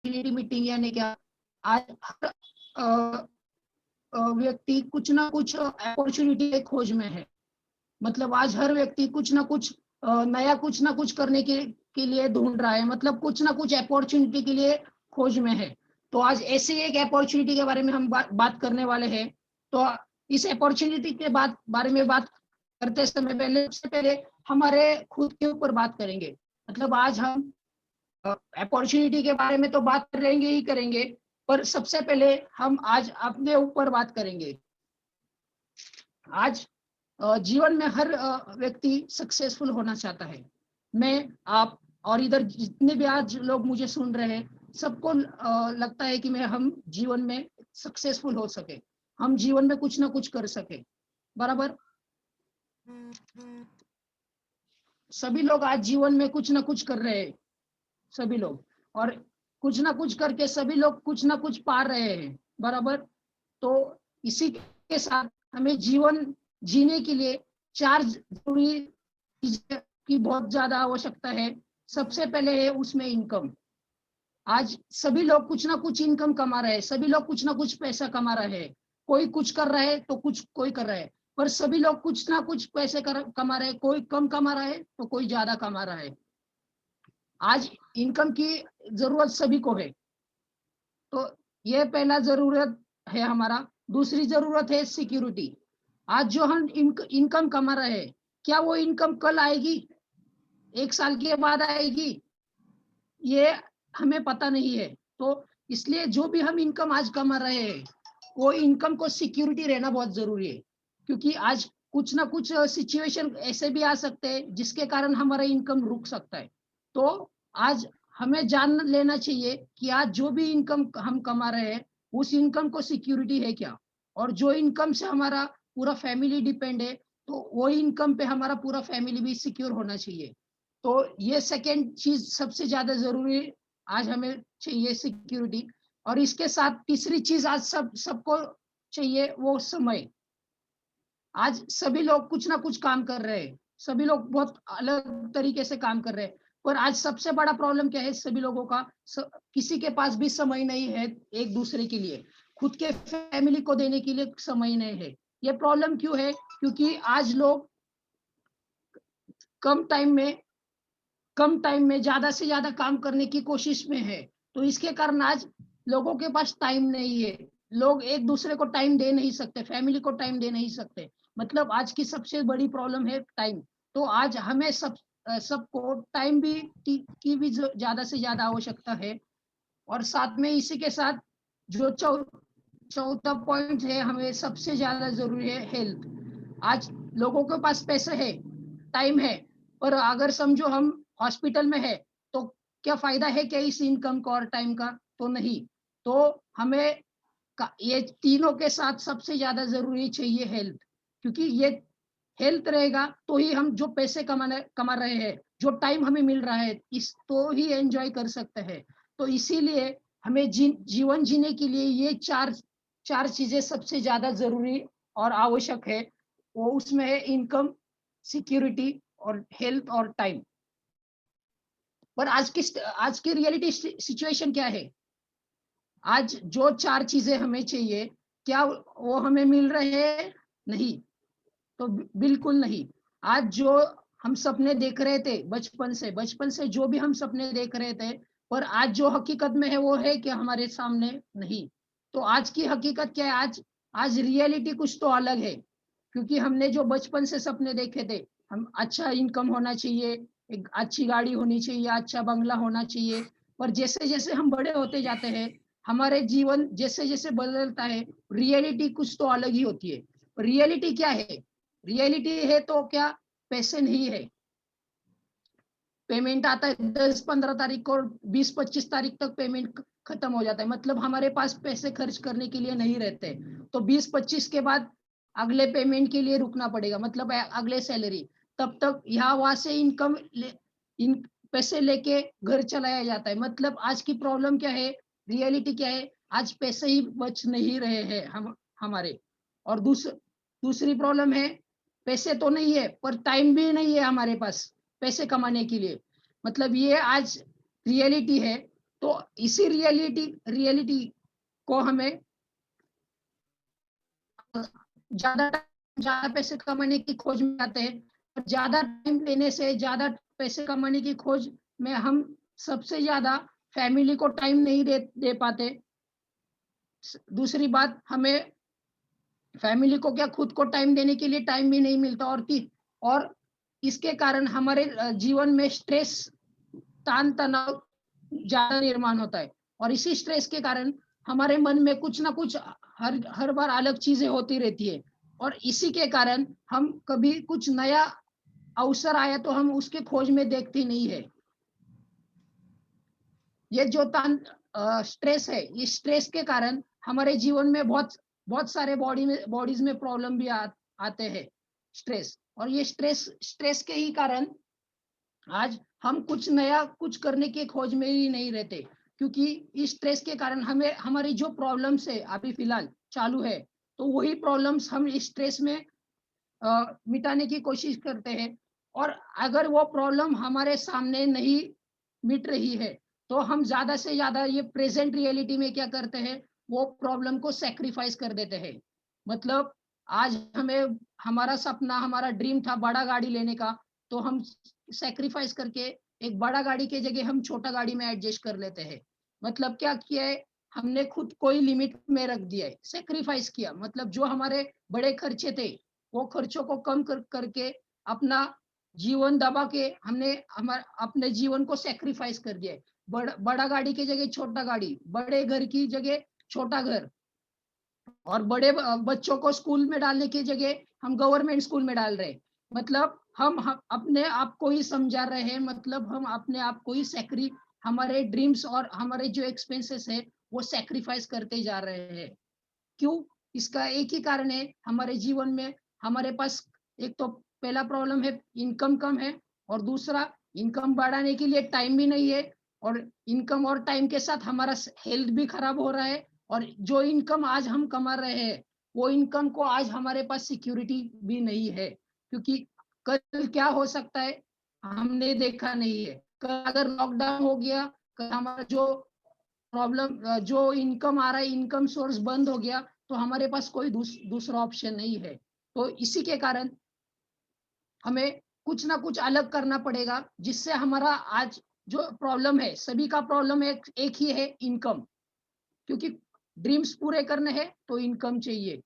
Meeting यानी क्या, आज हर व्यक्ति कुछ ना कुछ अपॉर्चुनिटी के खोज में है। मतलब आज हर व्यक्ति कुछ ना कुछ नया कुछ ना कुछ करने के लिए ढूंढ रहा है, मतलब कुछ ना कुछ अपॉर्चुनिटी के लिए खोज में है। तो आज ऐसे एक अपॉर्चुनिटी के बारे में हम बात करने वाले हैं। तो इस अपॉर्चुनिटी के बारे में बात करते समय पहले सबसे पहले हमारे खुद के ऊपर बात करेंगे। मतलब आज हम अपॉर्चुनिटी के बारे में तो बात करेंगे ही करेंगे, पर सबसे पहले हम आज अपने ऊपर बात करेंगे। आज जीवन में हर व्यक्ति सक्सेसफुल होना चाहता है। मैं, आप और इधर जितने भी आज लोग मुझे सुन रहे हैं, सबको लगता है कि हम जीवन में सक्सेसफुल हो सके, हम जीवन में कुछ ना कुछ कर सके, बराबर। सभी लोग आज जीवन में कुछ ना कुछ कर रहे हैं, सभी लोग, और कुछ ना कुछ करके सभी लोग कुछ ना कुछ पा रहे हैं, बराबर। तो इसी के साथ हमें जीवन जीने के लिए चार जरूरी चीजें की बहुत ज्यादा आवश्यकता है। सबसे पहले है उसमें इनकम। आज सभी लोग कुछ ना कुछ इनकम कमा रहे हैं, सभी लोग कुछ ना कुछ पैसा कमा रहे हैं। कोई कुछ कर रहा है तो कुछ कोई कर रहा है, पर सभी लोग कुछ ना कुछ पैसे कमा रहे हैं। कोई कम कमा रहा है तो कोई ज्यादा कमा रहा है। आज इनकम की जरूरत सभी को है। तो ये पहला जरूरत है हमारा। दूसरी जरूरत है सिक्योरिटी। आज जो हम इनकम कमा रहे हैं, क्या वो इनकम कल आएगी, एक साल के बाद आएगी, ये हमें पता नहीं है। तो इसलिए जो भी हम इनकम आज कमा रहे हैं, वो इनकम को सिक्योरिटी रहना बहुत जरूरी है। क्योंकि आज कुछ ना कुछ सिचुएशन ऐसे भी आ सकते हैं जिसके कारण हमारा इनकम रुक सकता है। तो आज हमें जान लेना चाहिए कि आज जो भी इनकम हम कमा रहे हैं, उस इनकम को सिक्योरिटी है क्या, और जो इनकम से हमारा पूरा फैमिली डिपेंड है, तो वो इनकम पे हमारा पूरा फैमिली भी सिक्योर होना चाहिए। तो ये सेकेंड चीज सबसे ज्यादा जरूरी आज हमें चाहिए, सिक्योरिटी। और इसके साथ तीसरी चीज आज सबको चाहिए, वो समय। आज सभी लोग कुछ ना कुछ काम कर रहे हैं, सभी लोग बहुत अलग तरीके से काम कर रहे हैं, पर आज सबसे बड़ा प्रॉब्लम क्या है, सभी लोगों का किसी के पास भी समय नहीं है एक दूसरे के लिए, खुद के फैमिली को देने के लिए समय नहीं है। ये प्रॉब्लम क्यों है? क्योंकि आज लोग कम टाइम में ज्यादा से ज्यादा काम करने की कोशिश में है। तो इसके कारण आज लोगों के पास टाइम नहीं है। लोग एक दूसरे को टाइम दे नहीं सकते, फैमिली को टाइम दे नहीं सकते। मतलब आज की सबसे बड़ी प्रॉब्लम है टाइम। तो आज हमें सबको टाइम भी की भी ज्यादा से ज्यादा आवश्यकता है। और साथ में इसी के साथ जो चौथा पॉइंट है, हमें सबसे ज्यादा जरूरी है हेल्थ। आज लोगों के पास पैसे है, टाइम है, पर अगर समझो हम हॉस्पिटल में है, तो क्या फायदा है क्या इस इनकम का और टाइम का? तो नहीं। तो हमें ये तीनों के साथ सबसे ज्यादा जरूरी चाहिए हेल्थ। क्योंकि ये हेल्थ रहेगा तो ही हम जो पैसे कमा रहे हैं, जो टाइम हमें मिल रहा है, इस तो ही एंजॉय कर सकते हैं। तो इसीलिए हमें जीवन जीने के लिए ये चार चार चीजें सबसे ज्यादा जरूरी और आवश्यक है। वो उसमें है इनकम, सिक्योरिटी और हेल्थ और टाइम। पर आज की रियलिटी सिचुएशन क्या है? आज जो चार चीजें हमें चाहिए, क्या वो हमें मिल रहे हैं? नहीं। तो बिल्कुल नहीं। आज जो हम सपने देख रहे थे बचपन से जो भी हम सपने देख रहे थे, पर आज जो हकीकत में है वो है कि हमारे सामने नहीं। तो आज की हकीकत क्या है? आज रियलिटी कुछ तो अलग है। क्योंकि हमने जो बचपन से सपने देखे थे, हम अच्छा इनकम होना चाहिए, एक अच्छी गाड़ी होनी चाहिए, अच्छा बंगला होना चाहिए, पर जैसे जैसे हम बड़े होते जाते हैं, हमारे जीवन जैसे जैसे बदलता है, रियलिटी कुछ तो अलग ही होती है। रियलिटी क्या है? रियलिटी है तो क्या, पैसे नहीं है। पेमेंट आता है 10-15 तारीख को, 20-25 तारीख तक पेमेंट खत्म हो जाता है, मतलब हमारे पास पैसे खर्च करने के लिए नहीं रहते। तो 20-25 के बाद अगले पेमेंट के लिए रुकना पड़ेगा, मतलब अगले सैलरी। तब तक यहाँ वहां से इन पैसे लेके घर चलाया जाता है। मतलब आज की प्रॉब्लम क्या है, रियलिटी क्या है? आज पैसे ही बच नहीं रहे हैं हमारे। और दूसरी प्रॉब्लम है, पैसे तो नहीं है पर टाइम भी नहीं है हमारे पास पैसे कमाने के लिए। मतलब ये आज रियलिटी है। तो इसी रियलिटी को हमें ज्यादा पैसे कमाने की खोज में आते हैं, और ज्यादा टाइम लेने से ज्यादा पैसे कमाने की खोज में हम सबसे ज्यादा फैमिली को टाइम नहीं दे पाते। दूसरी बात, हमें फैमिली को क्या, खुद को टाइम देने के लिए टाइम भी नहीं मिलता। और इसके कारण हमारे जीवन में स्ट्रेस, तान तनाव ज्यादा निर्माण होता है, और इसी स्ट्रेस के कारण हमारे मन में कुछ ना कुछ हर बार अलग चीजें होती रहती है, और इसी के कारण हम कभी कुछ नया अवसर आया तो हम उसके खोज में देखते नहीं है। ये जो स्ट्रेस है, इस स्ट्रेस के कारण हमारे जीवन में बहुत सारे बॉडीज में प्रॉब्लम भी आते हैं। स्ट्रेस, और ये स्ट्रेस के ही कारण आज हम कुछ नया कुछ करने की खोज में ही नहीं रहते, क्योंकि इस स्ट्रेस के कारण हमें हमारी जो प्रॉब्लम्स है अभी फिलहाल चालू है, तो वही प्रॉब्लम्स हम इस स्ट्रेस में मिटाने की कोशिश करते हैं। और अगर वो प्रॉब्लम हमारे सामने नहीं मिट रही है, तो हम ज्यादा से ज्यादा ये प्रेजेंट रियलिटी में क्या करते हैं, वो प्रॉब्लम को सेक्रीफाइस कर देते हैं। मतलब आज हमें हमारा सपना, हमारा ड्रीम था बड़ा गाड़ी लेने का, तो हम सेक्रीफाइस करके एक बड़ा गाड़ी के जगह हम छोटा गाड़ी में एडजस्ट कर लेते हैं। मतलब क्या किया है, हमने खुद को ही लिमिट में रख दिया है, सेक्रीफाइस किया। मतलब जो हमारे बड़े खर्चे थे, वो खर्चों को कम करके अपना जीवन दबा के हमने अपने जीवन को सेक्रीफाइस कर दिया है। बड़ा गाड़ी की जगह छोटा गाड़ी, बड़े घर की जगह छोटा घर, और बड़े बच्चों को स्कूल में डालने की जगह हम गवर्नमेंट स्कूल में डाल रहे हैं। मतलब हम अपने आप को ही समझा रहे हैं, मतलब हम अपने आप को ही हमारे ड्रीम्स और हमारे जो एक्सपेंसेस है वो सेक्रीफाइस करते जा रहे हैं। क्यों? इसका एक ही कारण है, हमारे जीवन में हमारे पास एक तो पहला प्रॉब्लम है, इनकम कम है, और दूसरा, इनकम बढ़ाने के लिए टाइम भी नहीं है, और इनकम और टाइम के साथ हमारा हेल्थ भी खराब हो रहा है। और जो इनकम आज हम कमा रहे हैं, वो इनकम को आज हमारे पास सिक्योरिटी भी नहीं है, क्योंकि कल क्या हो सकता है हमने देखा नहीं है। कल अगर लॉकडाउन हो गया, कल हमारा जो जो इनकम आ रहा है, इनकम सोर्स बंद हो गया, तो हमारे पास कोई दूसरा ऑप्शन नहीं है। तो इसी के कारण हमें कुछ ना कुछ अलग करना पड़ेगा, जिससे हमारा आज जो प्रॉब्लम है, सभी का प्रॉब्लम एक ही है, इनकम। क्योंकि ड्रीम्स पूरे करने हैं तो इनकम चाहिए,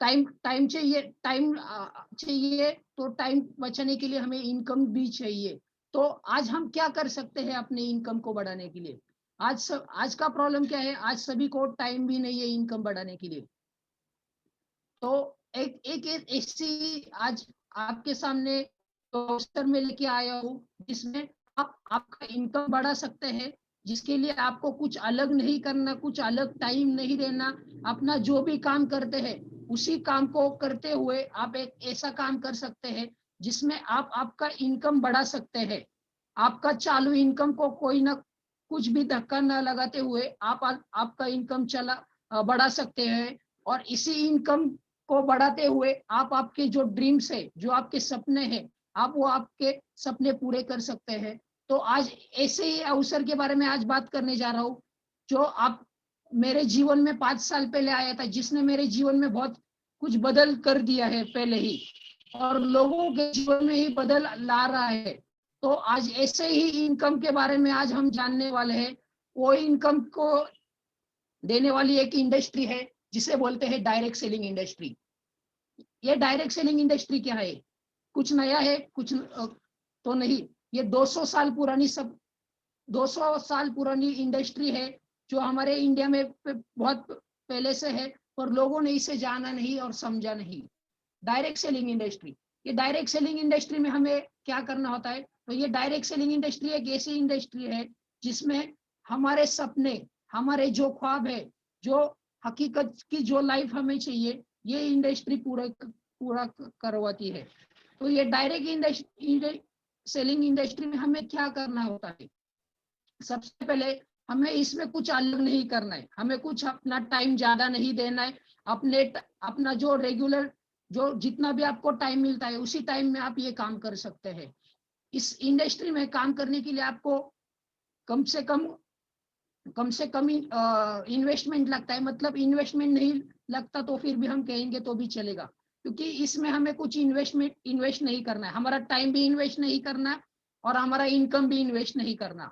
टाइम चाहिए, चाहिए, तो टाइम बचाने के लिए हमें इनकम भी चाहिए। तो आज हम क्या कर सकते हैं अपने इनकम को बढ़ाने के लिए? आज का प्रॉब्लम क्या है, आज सभी को टाइम भी नहीं है इनकम बढ़ाने के लिए। तो एक ऐसी आज आपके सामने पोस्टर में लेके आया हूँ, जिसमें आप आपका इनकम बढ़ा सकते हैं, जिसके लिए आपको कुछ अलग नहीं करना, कुछ अलग टाइम नहीं देना। अपना जो भी काम करते हैं, उसी काम को करते हुए आप एक ऐसा काम कर सकते हैं जिसमें आप आपका इनकम बढ़ा सकते हैं। आपका चालू इनकम को कोई ना कुछ भी धक्का न लगाते हुए आपका इनकम बढ़ा सकते हैं। और इसी इनकम को बढ़ाते हुए आप आपके जो ड्रीम्स है, जो आपके सपने हैं, आप वो आपके सपने पूरे कर सकते हैं। तो आज ऐसे ही अवसर के बारे में आज बात करने जा रहा हूँ, जो आप मेरे जीवन में 5 साल पहले आया था, जिसने मेरे जीवन में बहुत कुछ बदल कर दिया है पहले ही, और लोगों के जीवन में ही बदल ला रहा है। तो आज ऐसे ही इनकम के बारे में आज हम जानने वाले हैं। वो इनकम को देने वाली एक इंडस्ट्री है, जिसे बोलते हैं डायरेक्ट सेलिंग इंडस्ट्री। ये डायरेक्ट सेलिंग इंडस्ट्री क्या है? कुछ नया है, कुछ तो नहीं। ये 200 साल पुरानी 200 साल पुरानी इंडस्ट्री है, जो हमारे इंडिया में बहुत पहले से है, पर लोगों ने इसे जाना नहीं और समझा नहीं। डायरेक्ट सेलिंग इंडस्ट्री, ये डायरेक्ट सेलिंग इंडस्ट्री में हमें क्या करना होता है? तो ये डायरेक्ट सेलिंग इंडस्ट्री एक ऐसी इंडस्ट्री है जिसमें हमारे सपने, हमारे जो ख्वाब है, जो हकीकत की जो लाइफ हमें चाहिए, ये इंडस्ट्री पूरा करवाती है। तो ये डायरेक्ट सेलिंग इंडस्ट्री में हमें क्या करना होता है? सबसे पहले हमें इसमें कुछ अलग नहीं करना है, हमें कुछ अपना टाइम ज्यादा नहीं देना है। अपना जो रेगुलर, जो जितना भी आपको टाइम मिलता है, उसी टाइम में आप ये काम कर सकते हैं। इस इंडस्ट्री में काम करने के लिए आपको कम से कम कम से कम इन्वेस्टमेंट लगता है, मतलब इन्वेस्टमेंट नहीं लगता तो फिर भी हम कहेंगे तो भी चलेगा, क्योंकि इसमें हमें कुछ इन्वेस्ट नहीं करना है, हमारा टाइम भी इन्वेस्ट नहीं करना है और हमारा इनकम भी इन्वेस्ट नहीं करना।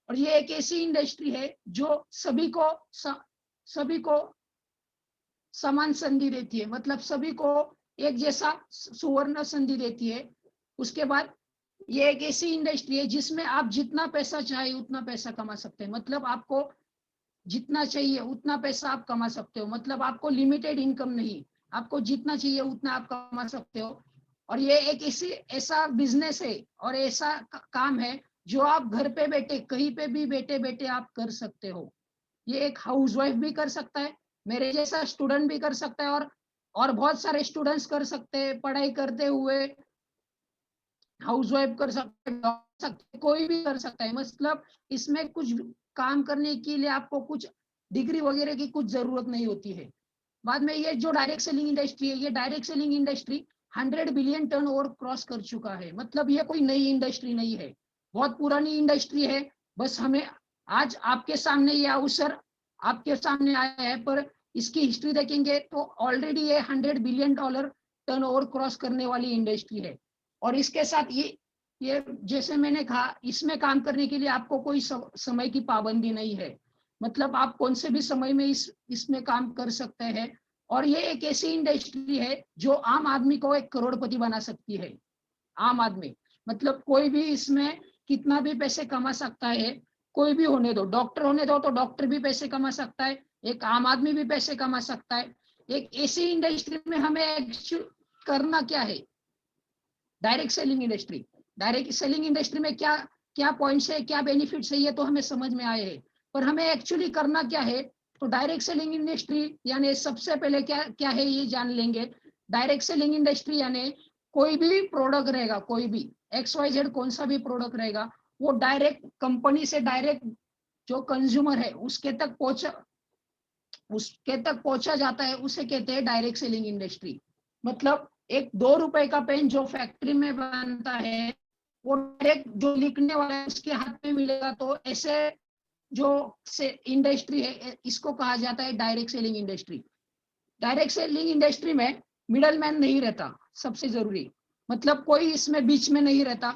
और ये एक ऐसी इंडस्ट्री है जो सभी को समान संधि देती है, मतलब सभी को एक जैसा सुवर्ण संधि देती है। उसके बाद ये एक ऐसी इंडस्ट्री है जिसमें आप जितना पैसा चाहे उतना पैसा कमा सकते हैं, मतलब आपको जितना चाहिए उतना पैसा आप कमा सकते हो, मतलब आपको लिमिटेड इनकम नहीं, आपको जितना चाहिए उतना आप कमा सकते हो। और ये एक ऐसा बिजनेस है और ऐसा काम है जो आप घर पे बैठे कहीं पे भी बैठे बैठे आप कर सकते हो। ये एक हाउसवाइफ भी कर सकता है, मेरे जैसा स्टूडेंट भी कर सकता है, और बहुत सारे स्टूडेंट्स कर सकते हैं, पढ़ाई करते हुए हाउसवाइफ कर सकते, कोई भी कर सकता है, मतलब इसमें कुछ काम करने के लिए आपको कुछ डिग्री वगैरह की कुछ जरूरत नहीं होती है। बाद में ये जो डायरेक्ट सेलिंग इंडस्ट्री है, ये direct selling industry 100 billion turn over cross कर चुका है, मतलब ये कोई नई इंडस्ट्री नहीं है, बहुत पुरानी इंडस्ट्री है। बस हमें आज आपके सामने ये अवसर आपके सामने आया है, पर इसकी हिस्ट्री देखेंगे तो ऑलरेडी ये $100 बिलियन टर्न ओवर क्रॉस करने वाली इंडस्ट्री है। और इसके साथ ये जैसे मैंने कहा, इसमें काम करने के लिए आपको कोई समय की पाबंदी नहीं है, मतलब आप कौन से भी समय में इसमें काम कर सकते हैं। और ये एक ऐसी इंडस्ट्री है जो आम आदमी को एक करोड़पति बना सकती है। आम आदमी मतलब कोई भी इसमें कितना भी पैसे कमा सकता है, कोई भी होने दो, डॉक्टर होने दो तो डॉक्टर भी पैसे कमा सकता है, एक आम आदमी भी पैसे कमा सकता है। एक ऐसी इंडस्ट्री में हमें करना क्या है, direct selling industry. Direct selling industry में क्या क्या पॉइंट्स है, क्या बेनिफिट्स है, ये तो हमें समझ में आए हैं, पर हमें एक्चुअली करना क्या है। तो डायरेक्ट सेलिंग इंडस्ट्री यानी सबसे पहले क्या क्या है ये जान लेंगे। डायरेक्ट सेलिंग इंडस्ट्री यानी कोई भी प्रोडक्ट रहेगा, कोई भी XYZ कौन सा भी प्रोडक्ट रहेगा, वो डायरेक्ट कंपनी से डायरेक्ट जो कंज्यूमर है उसके तक पहुंचा जाता है, उसे कहते हैं डायरेक्ट सेलिंग इंडस्ट्री। मतलब एक ₹2 का पेन जो फैक्ट्री में बनता है, वो डायरेक्ट जो लिखने वाला है उसके हाथ में मिलेगा, तो ऐसे जो से इंडस्ट्री है इसको कहा जाता है direct selling industry. Direct selling industry में मिडल मैन नहीं रहता, सबसे जरूरी, मतलब कोई इसमें बीच में नहीं रहता,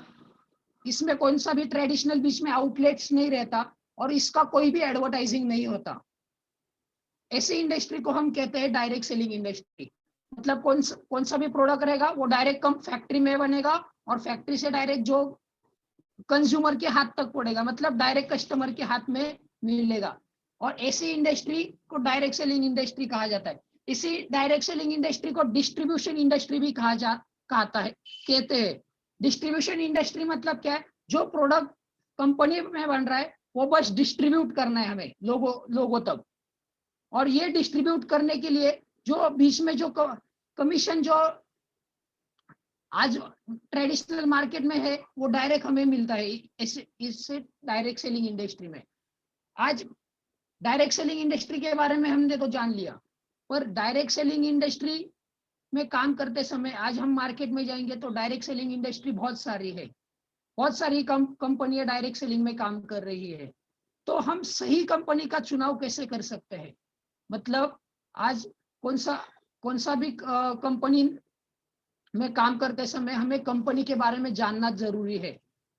इसमें कौन सा भी ट्रेडिशनल बीच में आउटलेट्स नहीं रहता, और इसका कोई भी एडवर्टाइजिंग नहीं होता। ऐसी इंडस्ट्री को हम कहते हैं डायरेक्ट सेलिंग इंडस्ट्री। मतलब कौन सा भी प्रोडक्ट रहेगा वो डायरेक्ट कम फैक्ट्री में बनेगा और फैक्ट्री से डायरेक्ट जो कंज्यूमर के हाथ तक पड़ेगा, मतलब डायरेक्ट कस्टमर के हाथ में मिलेगा। और ऐसी इंडस्ट्री को डायरेक्ट सेलिंग इंडस्ट्री कहा जाता है। इसी डायरेक्ट सेलिंग इंडस्ट्री को डिस्ट्रीब्यूशन इंडस्ट्री भी कहता है, कहते हैं। डिस्ट्रीब्यूशन इंडस्ट्री मतलब क्या है, जो प्रोडक्ट कंपनी में बन रहा है वो बस डिस्ट्रीब्यूट करना है हमें लोगों तक। और ये डिस्ट्रीब्यूट करने के लिए जो बीच में जो कमीशन जो आज ट्रेडिशनल मार्केट में है वो डायरेक्ट हमें मिलता है इससे डायरेक्ट सेलिंग इंडस्ट्री में। आज डायरेक्ट सेलिंग इंडस्ट्री के बारे में हमने तो जान लिया, पर डायरेक्ट सेलिंग इंडस्ट्री में काम करते समय आज हम मार्केट में जाएंगे तो डायरेक्ट सेलिंग इंडस्ट्री बहुत सारी है, बहुत सारी कंपनियां डायरेक्ट सेलिंग में काम कर रही है। तो हम सही कंपनी का चुनाव कैसे कर सकते हैं, मतलब आज कौन सा भी कंपनी में काम करते समय हमें कंपनी के बारे में जानना जरूरी है,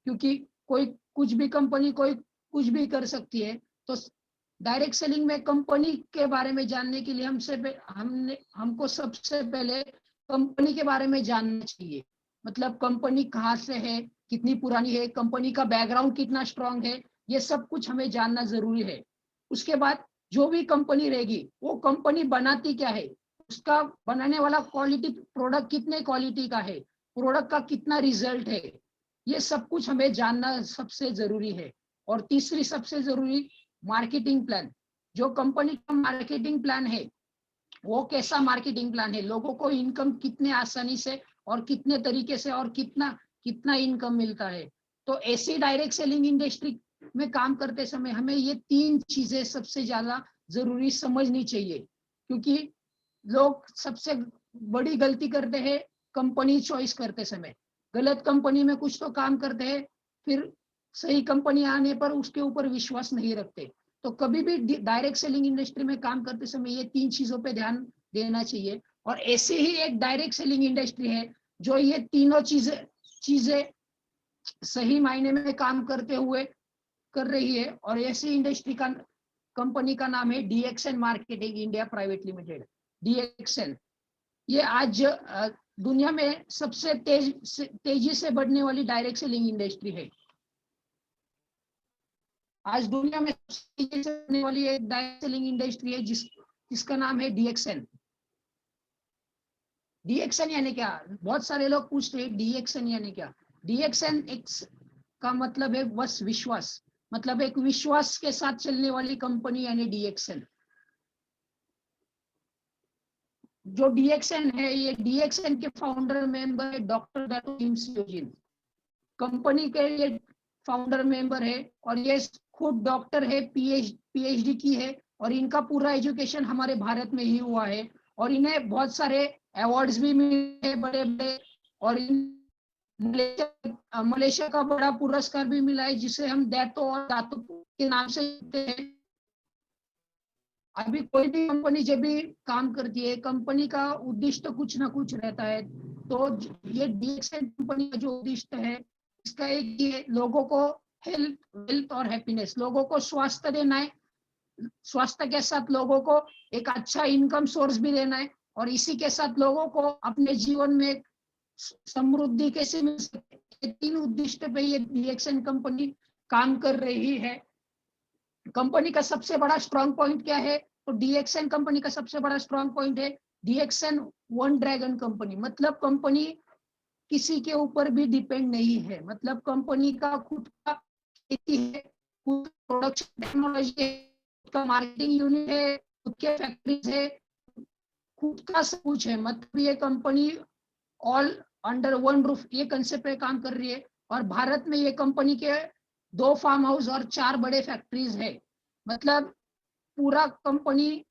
क्योंकि कोई कुछ भी कंपनी कोई कुछ भी कर सकती है। तो डायरेक्ट सेलिंग में कंपनी के बारे में जानने के लिए हमको सबसे पहले कंपनी के बारे में जानना चाहिए, मतलब कंपनी कहाँ से है, कितनी पुरानी है, कंपनी का बैकग्राउंड कितना स्ट्रांग है, ये सब कुछ हमें जानना जरूरी है। उसके बाद जो भी कंपनी रहेगी वो कंपनी बनाती क्या है, उसका बनाने वाला क्वालिटी प्रोडक्ट कितने क्वालिटी का है, प्रोडक्ट का कितना रिजल्ट है, ये सब कुछ हमें जानना सबसे जरूरी है। और तीसरी सबसे जरूरी मार्केटिंग प्लान, जो कंपनी का मार्केटिंग प्लान है वो कैसा मार्केटिंग प्लान है, लोगों को इनकम कितने आसानी से और कितने तरीके से और कितना कितना इनकम मिलता है। तो ऐसी डायरेक्ट सेलिंग इंडस्ट्री में काम करते समय हमें ये 3 चीजें सबसे ज्यादा जरूरी समझनी चाहिए, क्योंकि लोग सबसे बड़ी गलती करते हैं कंपनी चॉइस करते समय, गलत कंपनी में कुछ तो काम करते हैं, फिर सही कंपनी आने पर उसके ऊपर विश्वास नहीं रखते। तो कभी भी डायरेक्ट सेलिंग इंडस्ट्री में काम करते समय ये 3 चीजों पे ध्यान देना चाहिए। और ऐसे ही एक डायरेक्ट सेलिंग इंडस्ट्री है जो ये तीनों चीजें सही मायने में काम करते हुए कर रही है, और ऐसी इंडस्ट्री का कंपनी का नाम है DXN marketing India private limited, DXN. ये आज दुनिया में सबसे तेजी से बढ़ने वाली डायरेक्ट सेलिंग इंडस्ट्री है। आज दुनिया में सबसे तेजी से बढ़ने वाली एक डायरेक्ट सेलिंग इंडस्ट्री है जिसका नाम है डीएक्सएन। डीएक्सएन यानी क्या? बहुत सारे लोग पूछते हैं डीएक्सएन यानी क्या। डीएक्सएन का मतलब है बस विश्वास, मतलब एक विश्वास के साथ चलने वाली कंपनी यानी डीएक्सएन। जो डीएक्सएन है, ये डीएक्सएन के फाउंडर मेंबर है डॉक्टर दातो लीम कंपनी के ये फाउंडर मेंबर है, और ये खुद डॉक्टर है, पीएचडी की है, और इनका पूरा एजुकेशन हमारे भारत में ही हुआ है, और इन्हें बहुत सारे अवार्ड्स भी मिले बड़े बड़े, और मलेशिया का बड़ा पुरस्कार भी मिला है जिसे हम दातो और दातो के नाम से जानते हैं। अभी कोई भी कंपनी जब भी काम करती है, कंपनी का उद्देश्य कुछ ना कुछ रहता है। तो ये डीएक्सएन कंपनी का जो उद्देश्य है, इसका एक ये लोगों को हेल्थ, वेल्थ और हैप्पीनेस, लोगों को स्वास्थ्य देना है, स्वास्थ्य के साथ लोगों को एक अच्छा इनकम सोर्स भी देना है, और इसी के साथ लोगों को अपने जीवन में समृद्धि कैसे मिल सके, ये 3 उद्देश्य पे ये डीएक्सएन कंपनी काम कर रही है। कंपनी का सबसे बड़ा स्ट्रॉन्ग पॉइंट क्या है? तो डीएक्सएन कंपनी का सबसे बड़ा स्ट्रॉन्ग पॉइंट है डीएक्सएन वन ड्रैगन कंपनी। मतलब कंपनी किसी के ऊपर भी डिपेंड नहीं है, मतलब कंपनी का खुद का खेती है, खुद प्रोडक्शन टेक्नोलॉजी है, खुद का मार्केटिंग यूनिट है, खुद के फैक्ट्रीज है, खुद का सब कुछ है। मतलब ये company all under one roof ये कंसेप्ट पे काम कर रही है। और भारत में ये कंपनी के 2 फार्म हाउस और 4 बड़े फैक्ट्रीज है। मतलब पूरा कंपनी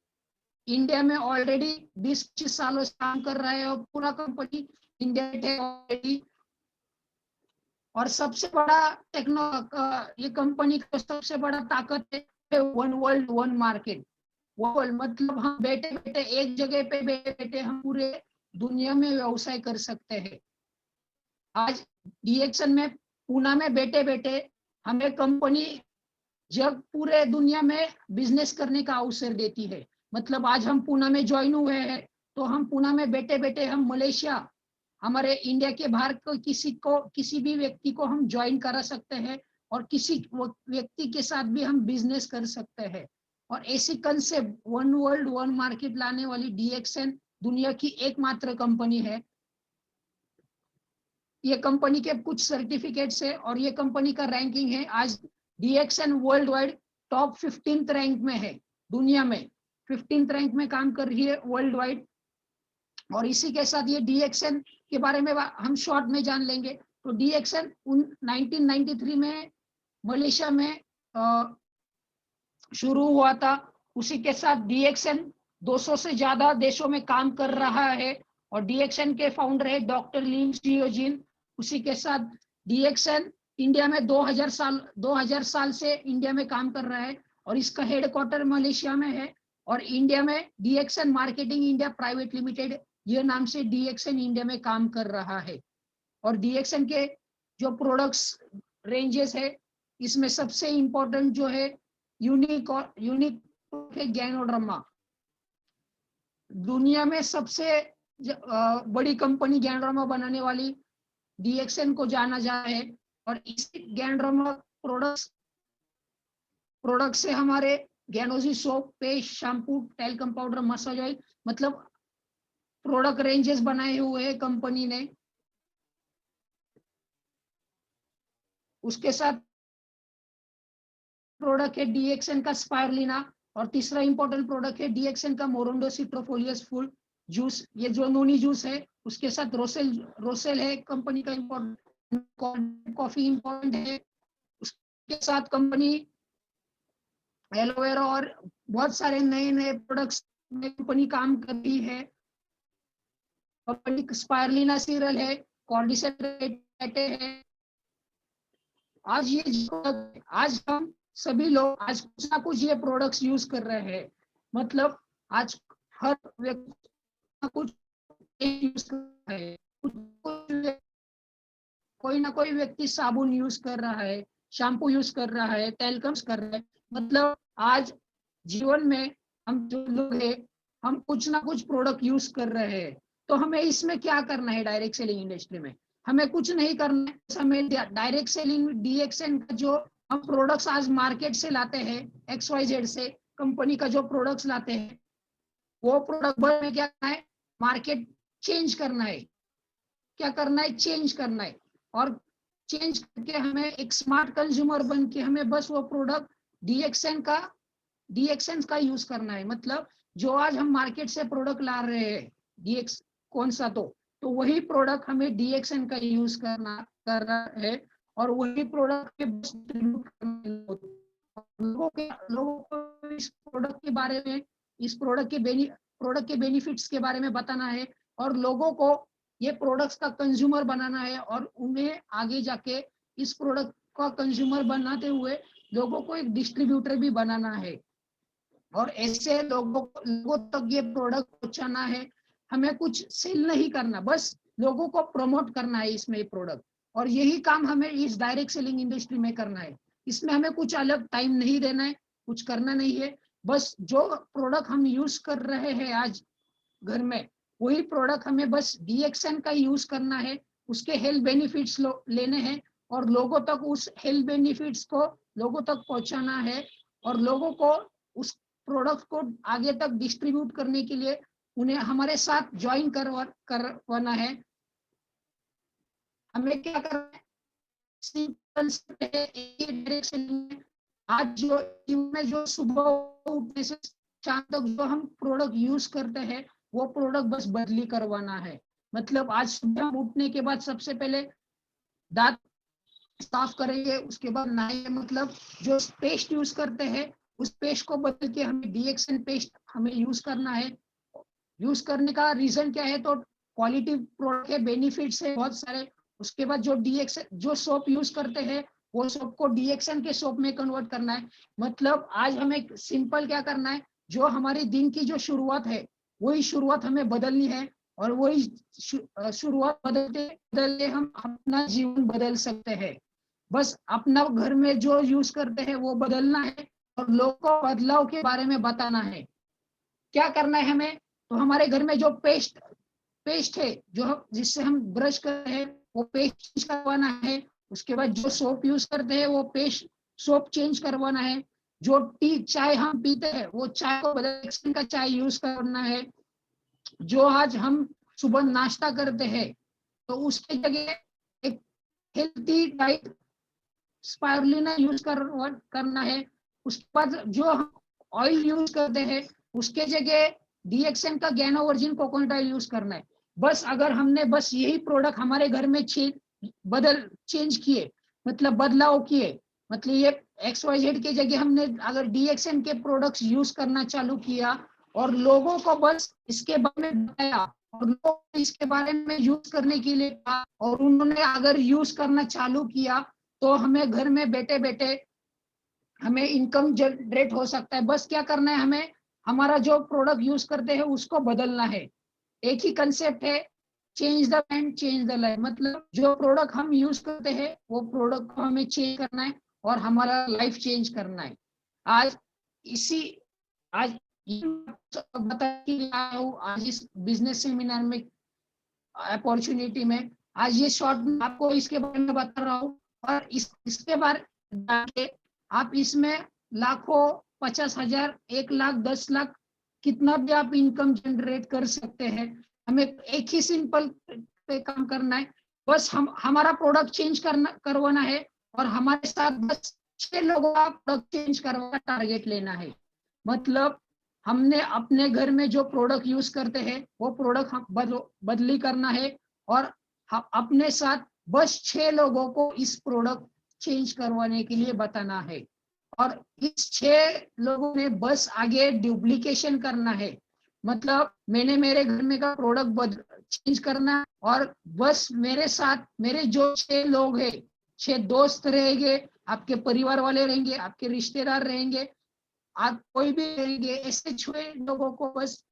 इंडिया में ऑलरेडी 20-25 सालों से काम कर रहा है, और पूरा कंपनी इंडिया में ऑलरेडी। और सबसे बड़ा ये कंपनी का सबसे बड़ा ताकत है वन वर्ल्ड वन मार्केट। मतलब हम बैठे बैठे एक जगह पे बैठे बैठे हम पूरे दुनिया में व्यवसाय कर सकते हैं। आज डीएक्सएन में पूना में बैठे बैठे हमें कंपनी जब पूरे दुनिया में बिजनेस करने का अवसर देती है। मतलब आज हम पूना में ज्वाइन हुए हैं, तो हम पूना में बैठे बैठे हम मलेशिया, हमारे इंडिया के बाहर किसी भी व्यक्ति को हम ज्वाइन करा सकते हैं, और किसी व्यक्ति के साथ भी हम बिजनेस कर सकते हैं। और ऐसी concept one world one market लाने वाली डीएक्सएन दुनिया की एकमात्र कंपनी है। ये कंपनी के कुछ सर्टिफिकेट्स है, और ये कंपनी का रैंकिंग है। आज DXN world wide top 15th rank में है, दुनिया में 15th रैंक में काम कर रही है वर्ल्ड वाइड। और इसी के साथ ये डीएक्सएन के बारे में हम शॉर्ट में जान लेंगे। तो डीएक्सएन 1993 में मलेशिया में शुरू हुआ था। उसी के साथ डीएक्सएन 200 से ज्यादा देशों में काम कर रहा है, और डीएक्सएन के फाउंडर है डॉक्टर लीम जियोजिन। उसी के साथ डीएक्सएन इंडिया में 2000 साल से इंडिया में काम कर रहा है, और इसका हेडक्वार्टर मलेशिया में है। और इंडिया में DXN marketing India private limited ये नाम से डीएक्सएन इंडिया में काम कर रहा है। और डीएक्सएन के जो प्रोडक्ट्स रेंजेस है, इसमें सबसे इंपॉर्टेंट जो है यूनिक गैनोडर्मा। दुनिया में सबसे बड़ी कंपनी गैनोडर्मा बनाने वाली डीएक्सएन को जाना जा है। और इसी गैनोडर्मा प्रोडक्ट से हमारे गैनोजी soap, paste, shampoo, talcum powder, massage oil, मतलब प्रोडक्ट रेंजेस बनाए हुए हैं कंपनी ने। उसके साथ प्रोडक्ट है डीएक्सएन का स्पायरुलिना, और तीसरा इंपॉर्टेंट प्रोडक्ट है डीएक्सएन का मोरोंडो सिट्रोफोलियस फूल जूस, ये जो नूनी जूस है। उसके साथ रोसेल है कंपनी का इंपॉर्टेंट, कॉफी इंपॉर्टेंट है। उसके साथ कंपनी एलोवेरा और बहुत सारे नए नए प्रोडक्ट्स में कंपनी काम कर रही है। कंपनी स्पायरुलिना सीरल है, कॉर्डिसेट है। आज हम सभी लोग आज कुछ ना कुछ ये प्रोडक्ट्स यूज कर रहे हैं। मतलब आज हर व्यक्ति कुछ यूज कर रहा है, कोई ना कोई व्यक्ति साबुन यूज कर रहा है, शैम्पू यूज कर रहा है, तेल यूज कर रहा है। मतलब आज जीवन में हम जो लोग हैं, हम कुछ ना कुछ प्रोडक्ट यूज कर रहे हैं। तो हमें इसमें क्या करना है? डायरेक्ट सेलिंग इंडस्ट्री में हमें कुछ नहीं करना है। हमें डायरेक्ट सेलिंग DXN का जो हम प्रोडक्ट्स आज मार्केट से लाते हैं, XYZ से कंपनी का जो प्रोडक्ट्स लाते हैं, वो प्रोडक्ट में क्या करना है? मार्केट चेंज करना है। क्या करना है? चेंज करना है। और चेंज करके हमें एक स्मार्ट कंज्यूमर बन के हमें बस वो प्रोडक्ट DXN का यूज करना है। मतलब जो आज हम मार्केट से प्रोडक्ट ला रहे हैं, DX कौन सा, तो वही प्रोडक्ट हमें DXN का यूज कर रहा है। और वही प्रोडक्ट के लोगों को इस प्रोडक्ट के बारे में, इस प्रोडक्ट के बेनिफिट्स के बारे में बताना है। और लोगों को ये प्रोडक्ट्स का कंज्यूमर बनाना है। और उन्हें आगे जाके इस प्रोडक्ट का कंज्यूमर बनाते हुए लोगों को एक डिस्ट्रीब्यूटर भी बनाना है। और ऐसे लोगों तक ये प्रोडक्ट पहुंचाना है। हमें कुछ सेल नहीं करना, बस लोगों को प्रमोट करना है इसमें प्रोडक्ट। और यही काम हमें इस डायरेक्ट सेलिंग इंडस्ट्री में करना है। इसमें हमें कुछ अलग टाइम नहीं देना है, कुछ करना नहीं है। बस जो प्रोडक्ट हम यूज कर रहे हैं आज घर में, वही प्रोडक्ट हमें बस DXN का यूज करना है। उसके हेल्थ बेनिफिट्स लेने हैं और लोगों तक उस हेल्थ बेनिफिट्स को लोगों तक पहुंचाना है। और लोगों को उस प्रोडक्ट को आगे तक डिस्ट्रीब्यूट करने के लिए उन्हें हमारे साथ ज्वाइन करवाना है। हमें क्या करना है? आज जो सुबह उठने से शाम तक जो हम प्रोडक्ट यूज करते हैं, वो प्रोडक्ट बस बदली करवाना है। मतलब आज सुबह उठने के बाद सबसे पहले दांत साफ करेंगे, उसके बाद नहाएंगे। मतलब जो पेस्ट यूज करते हैं, उस पेस्ट को बदल के हमें DXN पेस्ट हमें यूज करना है। यूज करने का रीजन क्या है? तो क्वालिटी प्रोडक्ट है, बेनिफिट्स है बहुत सारे। उसके बाद जो DXN जो सोप यूज करते हैं, वो सोप को DXN के सोप में कन्वर्ट करना है। मतलब आज हमें सिंपल क्या करना है? जो हमारे दिन की जो शुरुआत है, वही शुरुआत हमें बदलनी है। और वही शुरुआत बदलते बदलते हम अपना जीवन बदल सकते हैं। बस अपना घर में जो यूज करते हैं वो बदलना है और लोगों को बदलाव के बारे में बताना है। क्या करना है हमें? तो हमारे घर में जो पेस्ट है, जो जिससे हम ब्रश करते हैं, वो पेस्ट चेंज करवाना है। उसके बाद जो सोप यूज करते हैं, वो पेस्ट सोप चेंज करवाना है। जो चाय हम पीते हैं, वो चाय को बदल का चाय यूज करना है। जो आज हम सुबह नाश्ता करते हैं, तो उसके जगह एक हेल्थी डाइट स्पाइरुलिना यूज करना है। उसके बाद जो हम ऑयल यूज करते हैं, उसके जगह DXN का गैनोवर्जिन कोकोनट ऑयल यूज करना है। बस अगर हमने बस यही प्रोडक्ट हमारे घर में चेंज किए, मतलब बदलाव किए, मतलब ये XYZ के जगह हमने अगर DXN के प्रोडक्ट्स यूज करना चालू किया और लोगों को बस इसके बारे में बताया और लोग इसके बारे में यूज करने के लिए कहा और उन्होंने अगर यूज करना चालू किया, तो हमें घर में बैठे बैठे हमें इनकम जनरेट हो सकता है। बस क्या करना है? हमें हमारा जो प्रोडक्ट यूज करते हैं उसको बदलना है। एक ही कंसेप्ट है, change the mind change the life. मतलब जो प्रोडक्ट हम यूज करते हैं, वो प्रोडक्ट को हमें चेंज करना है और हमारा लाइफ चेंज करना है। आज आज बता आज इस बिजनेस सेमिनार में अपॉर्चुनिटी में आज ये शॉर्ट आपको इसके बारे में बता रहा हूँ। और इसके बारे आप इसमें लाखों, 50,000, 1 लाख, 10 लाख, कितना भी आप इनकम जनरेट कर सकते हैं। हमें एक ही सिंपल पे काम करना है, बस हमारा प्रोडक्ट चेंज करवाना है और हमारे साथ बस 6 लोगों का प्रोडक्ट चेंज करवाना टारगेट लेना है। मतलब हमने अपने घर में जो प्रोडक्ट यूज करते हैं, वो प्रोडक्ट हम बदली करना है और अपने साथ बस 6 लोगों को इस प्रोडक्ट चेंज करवाने के लिए बताना है। और इस 6 लोगों ने बस आगे डुप्लीकेशन करना है। मतलब मैंने मेरे घर में का प्रोडक्ट चेंज करना और बस मेरे साथ मेरे जो 6 लोग हैं, 6 दोस्त रहेंगे, आपके परिवार वाले रहेंगे, आपके रिश्तेदार रहेंगे, आप कोई भी रहेंगे, ऐसे 6 लोगों को बस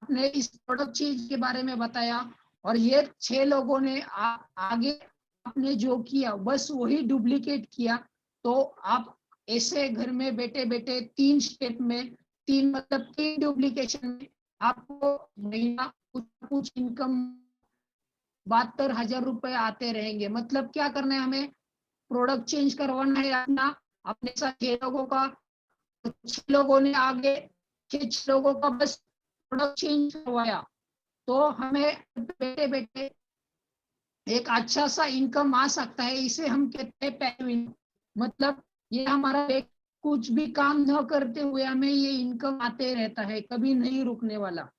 आपने इस प्रोडक्ट चीज के बारे में बताया, और ये 6 लोगों ने आगे आपने जो किया बस वही डुप्लीकेट किया, तो आप ऐसे घर में बैठे बैठे 3 स्टेप में, 3 मतलब 3 डुप्लीकेशन में आपको महीना कुछ इनकम 72,000 रुपए आते रहेंगे। मतलब क्या करना है हमें, प्रोडक्ट चेंज करवाना है अपना, अपने साथ 6 लोगों का, 6 लोगों ने आगे 6 लोगों का बस प्रोडक्ट चेंज करवाया, तो हमें बैठे बैठे एक अच्छा सा इनकम आ सकता है। इसे हम कहते हैं पैसिव इनकम। मतलब ये हमारा एक कुछ भी काम न करते हुए हमें ये इनकम आते रहता है, कभी नहीं रुकने वाला।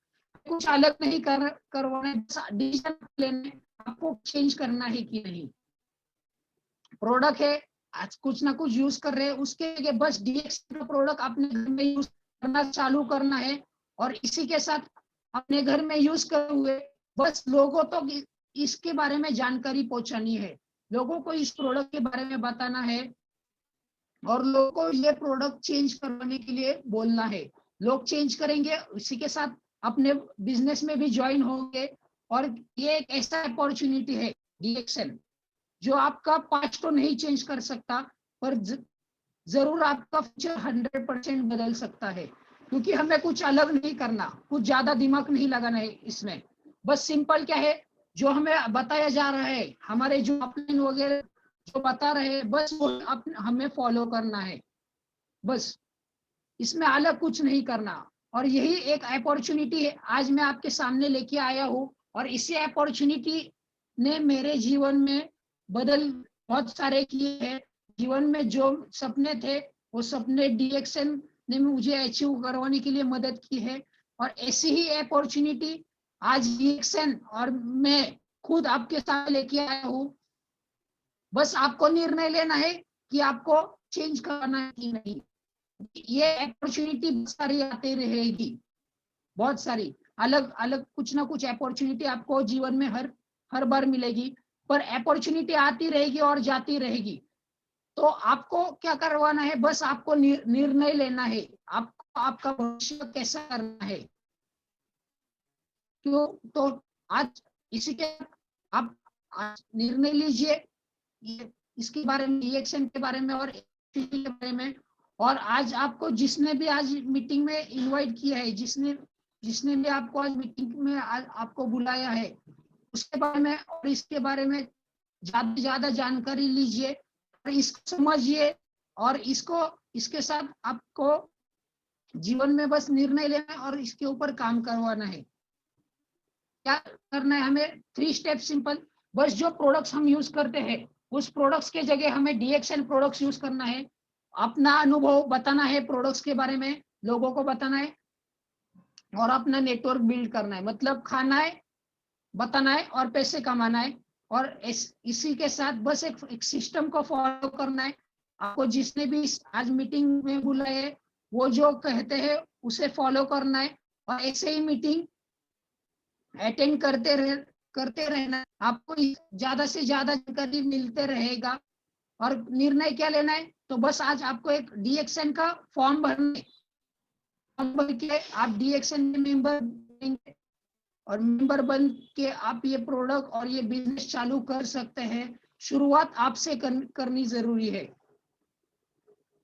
कुछ अलग नहीं करवाना है, डिसीजन लेने आपको चेंज करना है कि नहीं। प्रोडक्ट है, आज कुछ ना कुछ यूज कर रहे हैं, उसके लिए बस डीएक्स का प्रोडक्ट अपने घर में यूज करना चालू करना है, और इसी के साथ अपने घर में यूज कर हुए बस लोगों तो इसके बारे में जानकारी पहुंचानी है, लोगों को इस प्रोडक्ट के बारे में बताना है, और लोगों को ये प्रोडक्ट चेंज करवाने के लिए बोलना है। लोग चेंज करेंगे, इसी के साथ अपने बिजनेस में भी ज्वाइन होंगे, और ये एक ऐसा अपॉर्चुनिटी है डीएक्सएन, जो आपका पास्ट तो नहीं चेंज कर सकता, पर जरूर आपका फ्यूचर 100% बदल सकता है। क्योंकि हमें कुछ अलग नहीं करना, कुछ ज्यादा दिमाग नहीं लगाना है इसमें, बस सिंपल क्या है, जो हमें बताया जा रहा है, हमारे जो अपलाइन वगैरह जो बता रहे हैं, बस वो हमें फॉलो करना है, बस इसमें अलग कुछ नहीं करना। और यही एक अपॉर्चुनिटी है आज मैं आपके सामने लेके आया हूँ, और इसी अपॉर्चुनिटी ने मेरे जीवन में बदल बहुत सारे किए हैं। जीवन में जो सपने थे वो सपने डीएक्सएन ने मुझे अचीव करवाने के लिए मदद की है, और ऐसी ही अपॉर्चुनिटी आज डीएक्सएन और मैं खुद आपके सामने लेके आया हूँ। बस आपको निर्णय लेना है कि आपको चेंज करना है कि नहीं। ये अपॉर्चुनिटी बहुत सारी आती रहेगी, बहुत सारी अलग अलग कुछ ना कुछ अपॉर्चुनिटी आपको जीवन में हर हर बार मिलेगी, पर अपॉर्चुनिटी आती रहेगी और जाती रहेगी। तो आपको क्या करवाना है, बस आपको निर्णय लेना है, आपको आपका भविष्य कैसा करना है। क्यों, तो आज इसी के आप आज निर्णय लीजिए, ये इसके बारे में, रिएक्शन के बारे में और के बारे में। और आज आपको जिसने भी आज मीटिंग में इनवाइट किया है, जिसने जिसने भी आपको आज मीटिंग में आपको बुलाया है, उसके बारे में और इसके बारे में ज्यादा से ज्यादा जानकारी लीजिए, और इसको समझिए, और इसको इसके साथ आपको जीवन में बस निर्णय लेना है और इसके ऊपर काम करवाना है। क्या करना है हमें, 3 स्टेप सिंपल। बस जो प्रोडक्ट्स हम यूज करते हैं उस प्रोडक्ट्स के जगह हमें डीएक्सएन प्रोडक्ट्स यूज करना है, अपना अनुभव बताना है, प्रोडक्ट्स के बारे में लोगों को बताना है, और अपना नेटवर्क बिल्ड करना है। मतलब खाना है, बताना है और पैसे कमाना है, और इसी के साथ बस एक सिस्टम को फॉलो करना है। आपको जिसने भी आज मीटिंग में बुलाए है वो जो कहते हैं उसे फॉलो करना है, और ऐसे ही मीटिंग अटेंड करते रहना, आपको ज्यादा से ज्यादा जानकारी मिलते रहेगा। और निर्णय क्या लेना है, तो बस आज आपको एक डीएक्सएन का फॉर्म भरना है, फॉर्म भर के आप डीएक्सएन में मेंबर बनेंगे, और मेंबर बन के आप ये प्रोडक्ट और ये बिजनेस चालू कर सकते हैं। शुरुआत आपसे करनी जरूरी है।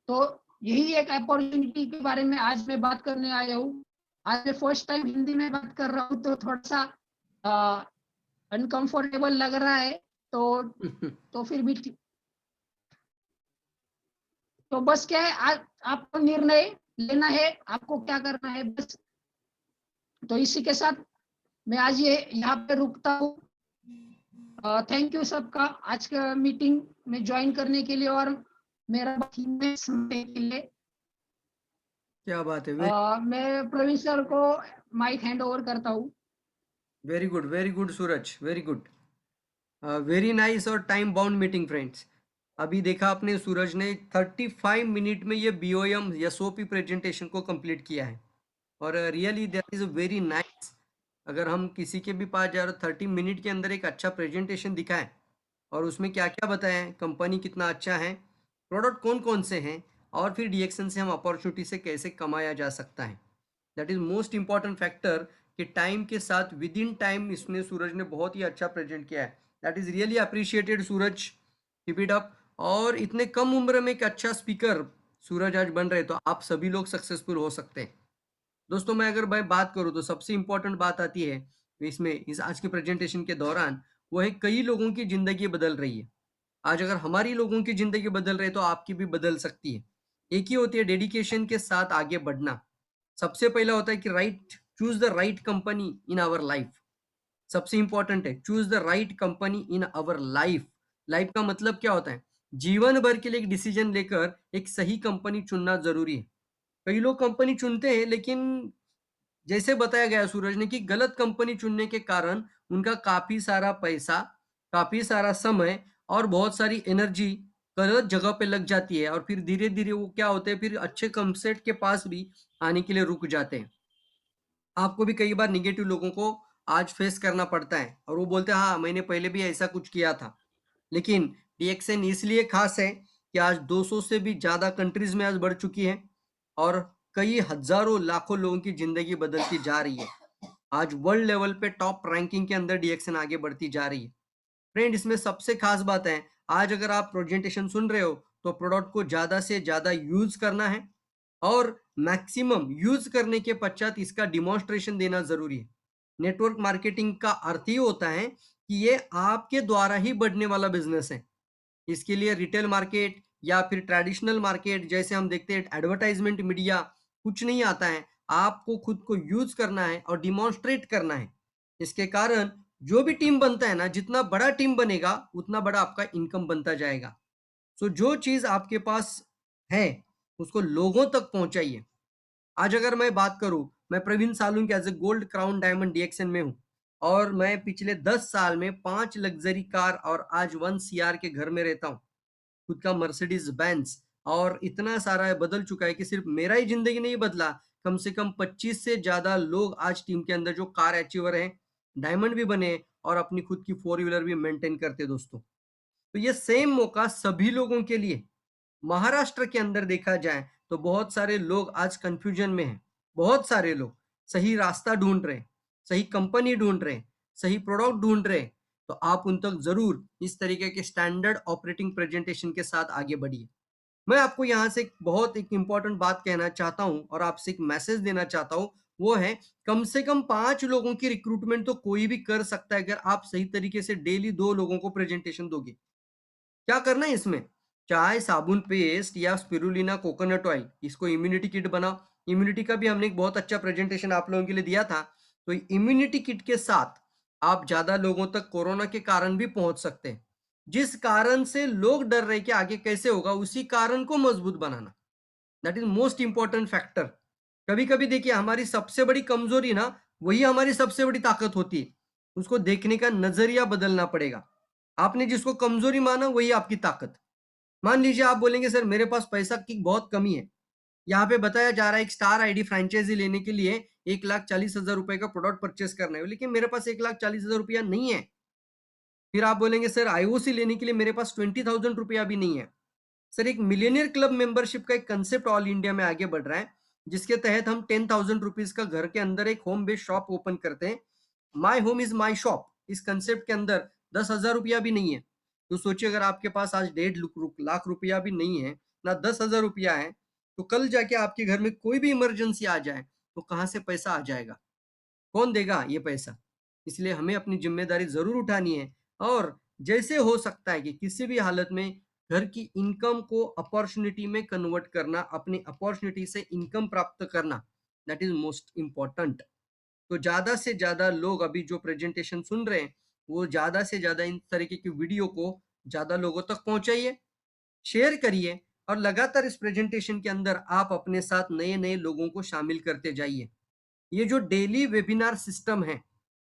तो यही एक अपॉर्चुनिटी के बारे में आज मैं बात करने आया हूँ। आज मैं फर्स्ट टाइम हिंदी में बात कर रहा हूँ, तो थोड़ा सा अनकंफर्टेबल लग रहा है, तो फिर भी तो बस क्या है, आज आपको निर्णय लेना है, आपको क्या करना है बस। तो इसी के साथ मैं आज ये यहाँ पे रुकता हूँ। थैंक यू सबका आज का मीटिंग में ज्वाइन करने के लिए, और मेरा सुनने के लिए। क्या बात है, मैं प्रवीण सर को माइक हैंड ओवर करता हूँ। वेरी गुड सूरज, वेरी गुड, वेरी नाइस और टाइम बाउंड मीटिंग फ्रेंड्स। अभी देखा आपने, सूरज ने 35 मिनट में ये बीओएम एसओपी प्रेजेंटेशन को कंप्लीट किया है, और really that is very nice. अगर हम किसी के भी पास जा रहे 30 मिनट के अंदर एक अच्छा प्रेजेंटेशन दिखाएं और उसमें क्या क्या बताएं, कंपनी कितना अच्छा है, प्रोडक्ट कौन कौन से हैं और फिर डीएक्सन से हम अपॉर्चुनिटी से कैसे कमाया जा सकता है। That is most important factor कि टाइम के साथ विद इन टाइम इसमें सूरज ने बहुत ही अच्छा प्रेजेंट किया है। That is really appreciated Suraj, keep it up. और इतने कम उम्र में एक अच्छा स्पीकर सूरज आज बन रहे तो आप सभी लोग सक्सेसफुल हो सकते हैं। दोस्तों मैं अगर मैं बात करूं तो सबसे इंपॉर्टेंट बात आती है इसमें इस आज के प्रेजेंटेशन के दौरान, वो है कई लोगों की जिंदगी बदल रही है। आज अगर हमारी लोगों की जिंदगी बदल रही है तो आपकी भी बदल सकती है। एक ही होती है डेडिकेशन के साथ आगे बढ़ना। सबसे पहला होता है कि right choose the right company in our life. सबसे इंपॉर्टेंट है choose the right company in our life. Life का मतलब क्या होता है? जीवन भर के लिए एक डिसीजन लेकर एक सही कंपनी चुनना जरूरी है। कई लोग कंपनी चुनते हैं लेकिन जैसे बताया गया सूरज ने कि गलत कंपनी चुनने के कारण उनका काफी सारा पैसा, काफी सारा समय और बहुत सारी एनर्जी गलत जगह पे लग जाती है और फिर धीरे धीरे वो क्या होते हैं, फिर अच्छे कंसेट के पास भी आने के लिए रुक जाते हैं। आपको भी कई बार निगेटिव लोगों को आज फेस करना पड़ता है और वो बोलते हैं हाँ मैंने पहले भी ऐसा कुछ किया था। लेकिन डीएक्सएन इसलिए खास है कि आज 200 से भी ज्यादा कंट्रीज में आज बढ़ चुकी है और कई हजारों लाखों लोगों की जिंदगी बदलती जा रही है। आज वर्ल्ड लेवल पे टॉप रैंकिंग के अंदर डीएक्सएन आगे बढ़ती जा रही है। फ्रेंड इसमें सबसे खास बात है, आज अगर आप प्रेजेंटेशन सुन रहे हो तो प्रोडक्ट को ज्यादा से ज्यादा यूज करना है और मैक्सिमम यूज करने के पश्चात इसका डिमॉन्स्ट्रेशन देना जरूरी है। नेटवर्क मार्केटिंग का अर्थ ही होता है कि ये आपके द्वारा ही बढ़ने वाला बिजनेस है। इसके लिए रिटेल मार्केट या फिर ट्रेडिशनल मार्केट जैसे हम देखते हैं एडवर्टाइजमेंट मीडिया कुछ नहीं आता है। आपको खुद को यूज करना है और डिमॉन्स्ट्रेट करना है। इसके कारण जो भी टीम बनता है ना, जितना बड़ा टीम बनेगा उतना बड़ा आपका इनकम बनता जाएगा। सो जो चीज आपके पास है उसको लोगों तक पहुंचाइए। आज अगर मैं बात करूं, मैं Praveen Salunke as a gold crown diamond DXN में हूं और मैं पिछले 10 साल में 5 लग्जरी कार और आज 1 CR के घर में रहता हूं। खुद का मर्सिडीज बेंज और इतना सारा बदल चुका है कि सिर्फ मेरा ही जिंदगी नहीं बदला, कम से कम 25 से ज्यादा लोग आज टीम के अंदर जो कार अचीवर हैं, डायमंड भी बने और अपनी खुद की 4 व्हीलर भी मेंटेन करते दोस्तों। तो ये सेम मौका सभी लोगों के लिए। महाराष्ट्र के अंदर देखा जाए तो बहुत सारे लोग आज कंफ्यूजन में हैं। बहुत सारे लोग सही रास्ता ढूंढ रहे हैं, सही कंपनी ढूंढ रहे हैं, सही प्रोडक्ट ढूंढ रहे हैं। तो आप उन तक जरूर इस तरीके के स्टैंडर्ड ऑपरेटिंग प्रेजेंटेशन के साथ आगे बढ़िए। मैं आपको यहाँ से बहुत एक इंपॉर्टेंट बात कहना चाहता हूँ और आपसे एक मैसेज देना चाहता हूँ, वो है कम से कम 5 लोगों की रिक्रूटमेंट तो कोई भी कर सकता है अगर आप सही तरीके से डेली 2 लोगों को प्रेजेंटेशन दोगे। क्या करना है इसमें? चाय, साबुन पेस्ट या स्पिरुलिना कोकोनट ऑयल, इसको इम्यूनिटी किट बनाओ। इम्यूनिटी का भी हमने एक बहुत अच्छा प्रेजेंटेशन आप लोगों के लिए दिया था। तो इम्यूनिटी किट के साथ आप ज्यादा लोगों तक कोरोना के कारण भी पहुंच सकते हैं। जिस कारण से लोग डर रहे कि आगे कैसे होगा, उसी कारण को मजबूत बनाना, that is most important factor. कभी कभी देखिए हमारी सबसे बड़ी कमजोरी ना वही हमारी सबसे बड़ी ताकत होती है। उसको देखने का नजरिया बदलना पड़ेगा। आपने जिसको कमजोरी माना वही आपकी ताकत। मान लीजिए आप बोलेंगे सर मेरे पास पैसा की बहुत कमी है। यहाँ पे बताया जा रहा है एक स्टार आईडी फ्रेंचाइजी लेने के लिए 1,40,000 रुपए का प्रोडक्ट परचेस करना है, लेकिन मेरे पास 1,40,000 रुपया नहीं है। फिर आप बोलेंगे सर आईओसी लेने के लिए मेरे पास 20,000 रुपया भी नहीं है। सर एक मिलियनियर क्लब मेंबरशिप का एक कंसेप्ट ऑल इंडिया में आगे बढ़ रहा है, जिसके तहत हम 10,000 रुपीज का घर के अंदर एक होम बेस्ड शॉप ओपन करते हैं। My home is my shop, इस कंसेप्ट के अंदर 10,000 रुपया भी नहीं है। तो सोचिए अगर आपके पास आज 1.5 लाख रुपया भी नहीं है, ना 10,000 रुपया है, तो कल जाके आपके घर में कोई भी इमरजेंसी आ जाए तो कहाँ से पैसा आ जाएगा? कौन देगा ये पैसा? इसलिए हमें अपनी जिम्मेदारी जरूर उठानी है और जैसे हो सकता है कि किसी भी हालत में घर की इनकम को अपॉर्चुनिटी में कन्वर्ट करना, अपनी अपॉर्चुनिटी से इनकम प्राप्त करना, दैट इज मोस्ट इंपॉर्टेंट। तो ज्यादा से ज्यादा लोग अभी जो प्रेजेंटेशन सुन रहे हैं वो ज्यादा से ज्यादा इन तरीके की वीडियो को ज्यादा लोगों तक पहुंचाइए, शेयर करिए और लगातार इस प्रेजेंटेशन के अंदर आप अपने साथ नए नए लोगों को शामिल करते जाइए। ये जो डेली वेबिनार सिस्टम है,